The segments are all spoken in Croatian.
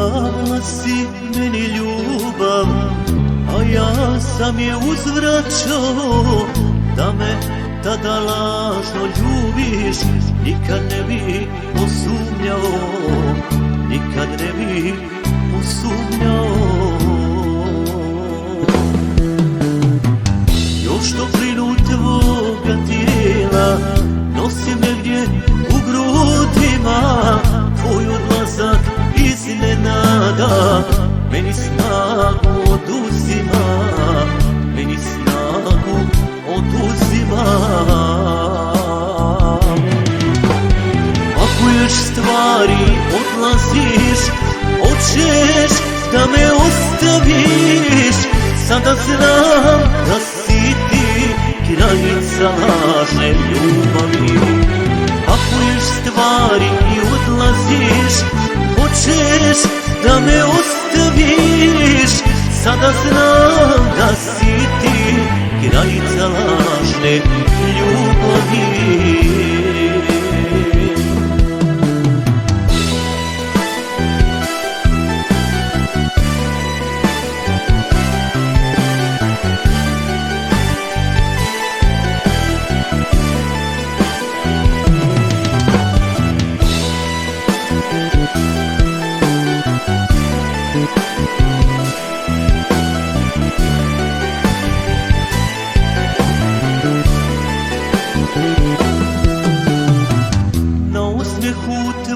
Dala si meni ljubav, a ja sam je uzvraćao. Da me tada lažno ljubiš, nikad ne bi posumnjao, nikad ne bi posumnjao. Još toplinu tvoga tijela nosim negdje u grudima. Tvoj odlazak iznenada meni snagu oduzima, meni snagu oduzima. Pakuješ stvari, odlaziš, hoćeš da me ostaviš. Sada znam da si ti granica lažne ljubavi. Pakuješ stvari i odlaziš, hoćeš da me ostaviš. Sada znam da si ti granica lažne ljubavi.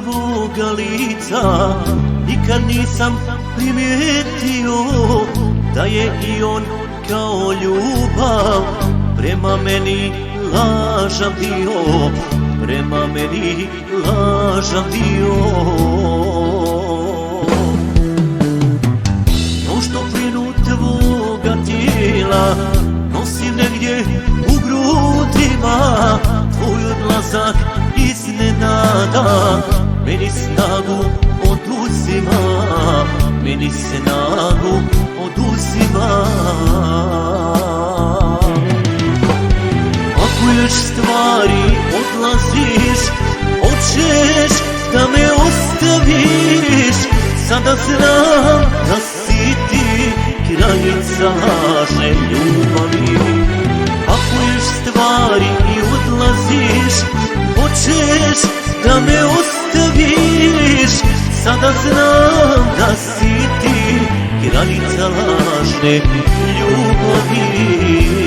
Tvoga lica nikad nisam primijetio da je i on kao ljubav prema meni lažan bio, prema meni lažan bio. Još toplinu tvoga tijela nosim negdje u grudima. Tvoj odlazak iznenada meni snagu oduzima, meni snagu oduzima. Pakuješ stvari, odlaziš, hoćeš da me ostaviš. Sada znam da si ti granica lažne ljubavi. Pakuješ stvari i odlaziš, hoćeš da me ostaviš. Sada znam da si ti granica lažne ljubavi.